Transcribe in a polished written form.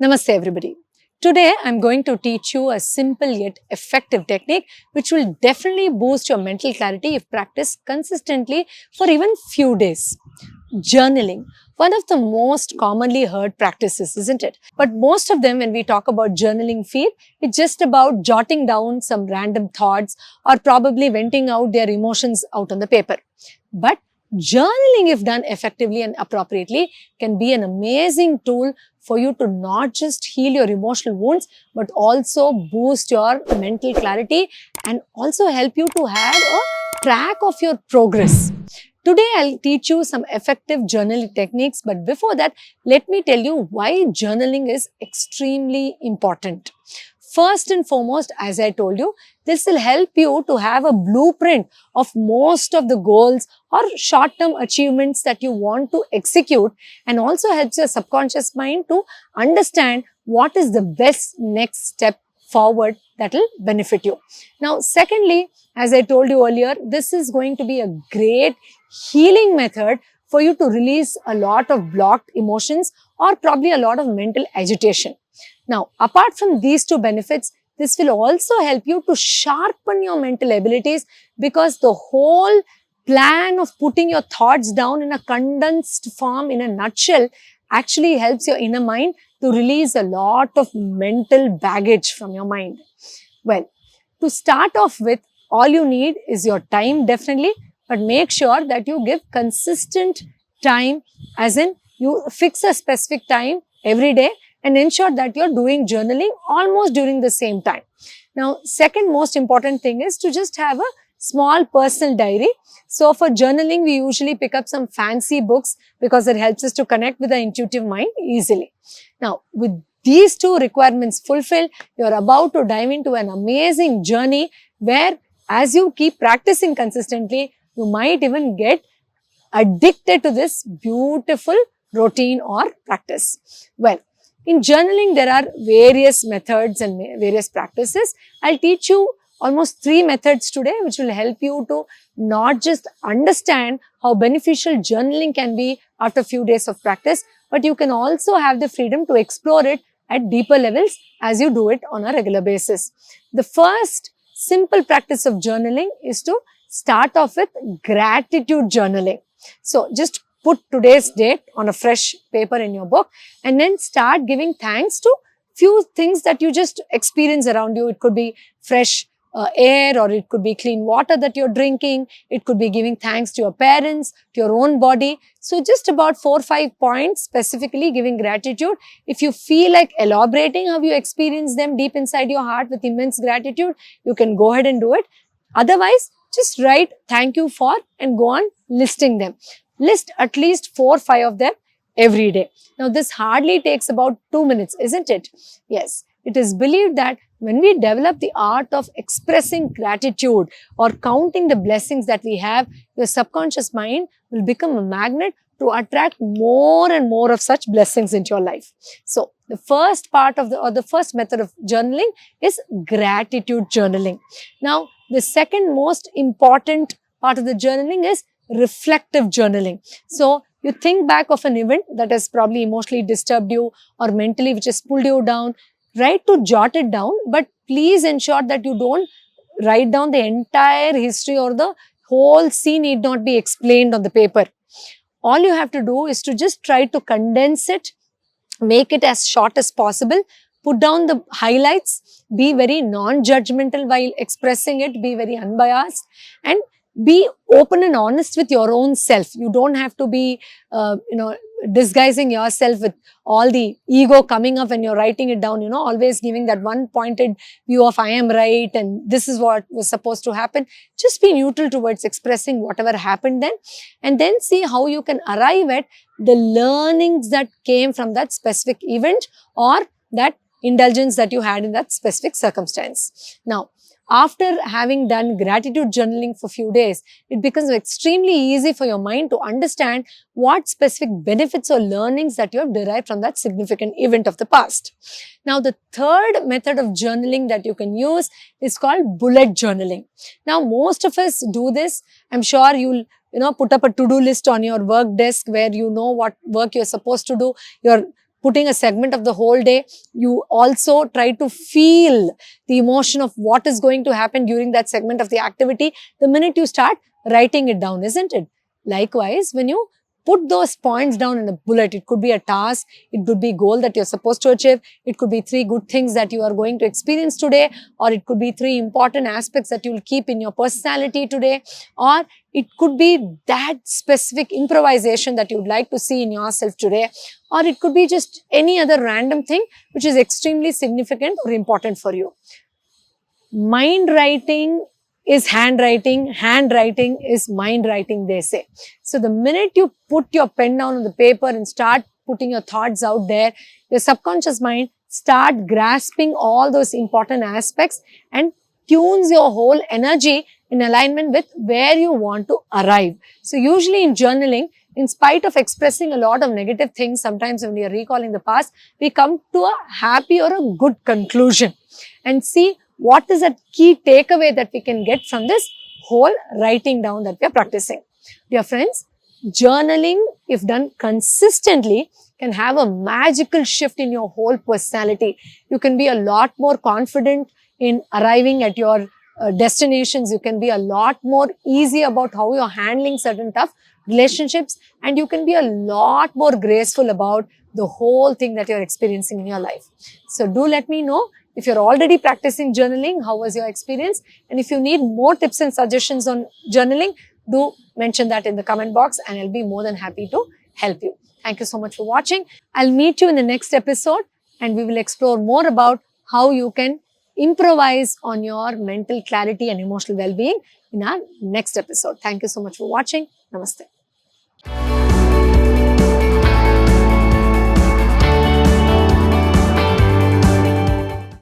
Namaste everybody. Today I'm going to teach you a simple yet effective technique which will definitely boost your mental clarity if practiced consistently for even few days. Journaling, one of the most commonly heard practices, isn't it? But most of them, when we talk about journaling, feel it's just about jotting down some random thoughts or probably venting out their emotions out on the paper. But journaling, if done effectively and appropriately, can be an amazing tool for you to not just heal your emotional wounds, but also boost your mental clarity and also help you to have a track of your progress. Today, I'll teach you some effective journaling techniques, but before that, let me tell you why journaling is extremely important. First and foremost, as I told you, this will help you to have a blueprint of most of the goals or short-term achievements that you want to execute, and also helps your subconscious mind to understand what is the best next step forward that will benefit you. Now, secondly, as I told you earlier, this is going to be a great healing method for you to release a lot of blocked emotions or probably a lot of mental agitation. Now, apart from these two benefits, this will also help you to sharpen your mental abilities, because the whole plan of putting your thoughts down in a condensed form, in a nutshell, actually helps your inner mind to release a lot of mental baggage from your mind. Well, to start off with, all you need is your time, definitely, but make sure that you give consistent time, as in you fix a specific time every day and ensure that you're doing journaling almost during the same time. Now, second most important thing is to just have a small personal diary. So, for journaling, we usually pick up some fancy books because it helps us to connect with the intuitive mind easily. Now, with these two requirements fulfilled, you're about to dive into an amazing journey where, as you keep practicing consistently, you might even get addicted to this beautiful routine or practice. Well, in journaling, there are various methods and various practices. I'll teach you almost 3 methods today, which will help you to not just understand how beneficial journaling can be after a few days of practice, but you can also have the freedom to explore it at deeper levels as you do it on a regular basis. The first simple practice of journaling is to start off with gratitude journaling. So, just put today's date on a fresh paper in your book and then start giving thanks to few things that you just experience around you. It could be fresh air, or it could be clean water that you're drinking. It could be giving thanks to your parents, to your own body. So, just about 4 or 5 points specifically giving gratitude. If you feel like elaborating how you experience them deep inside your heart with immense gratitude, you can go ahead and do it. Otherwise, just write thank you for and go on listing them. List at least 4 or 5 of them every day. Now, this hardly takes about 2 minutes, isn't it? Yes, it is believed that when we develop the art of expressing gratitude or counting the blessings that we have, your subconscious mind will become a magnet to attract more and more of such blessings into your life. So, the first part of the first method of journaling is gratitude journaling. Now, the second most important part of the journaling is reflective journaling. So, you think back of an event that has probably emotionally disturbed you or mentally which has pulled you down. Right to jot it down, but please ensure that you don't write down the entire history, or the whole scene need not be explained on the paper. All you have to do is to just try to condense it, make it as short as possible, put down the highlights, be very non-judgmental while expressing it, be very unbiased, and be open and honest with your own self. You don't have to be, disguising yourself with all the ego coming up when you're writing it down, always giving that one pointed view of I am right and this is what was supposed to happen. Just be neutral towards expressing whatever happened then, and then see how you can arrive at the learnings that came from that specific event or that indulgence that you had in that specific circumstance. Now, after having done gratitude journaling for a few days, it becomes extremely easy for your mind to understand what specific benefits or learnings that you have derived from that significant event of the past. Now, the third method of journaling that you can use is called bullet journaling. Now, most of us do this. I'm sure you'll put up a to-do list on your work desk where you know what work you're supposed to do. You're putting a segment of the whole day, you also try to feel the emotion of what is going to happen during that segment of the activity the minute you start writing it down, isn't it? Likewise, when you put those points down in a bullet, it could be a task, it could be a goal that you're supposed to achieve, it could be 3 good things that you are going to experience today, or it could be 3 important aspects that you'll keep in your personality today, or it could be that specific improvisation that you'd like to see in yourself today, or it could be just any other random thing which is extremely significant or important for you. Mind writing is handwriting, handwriting is mind writing, they say. So the minute you put your pen down on the paper and start putting your thoughts out there, your subconscious mind start grasping all those important aspects and tunes your whole energy in alignment with where you want to arrive. So usually in journaling, in spite of expressing a lot of negative things, sometimes when we are recalling the past, we come to a happy or a good conclusion and see what is a key takeaway that we can get from this whole writing down that we are practicing. Dear friends, journaling, if done consistently, can have a magical shift in your whole personality. You can be a lot more confident in arriving at your destinations. You can be a lot more easy about how you're handling certain tough relationships, and you can be a lot more graceful about the whole thing that you're experiencing in your life. So do let me know if you're already practicing journaling, how was your experience? And if you need more tips and suggestions on journaling, do mention that in the comment box and I'll be more than happy to help you. Thank you so much for watching. I'll meet you in the next episode and we will explore more about how you can improvise on your mental clarity and emotional well-being in our next episode. Thank you so much for watching. Namaste.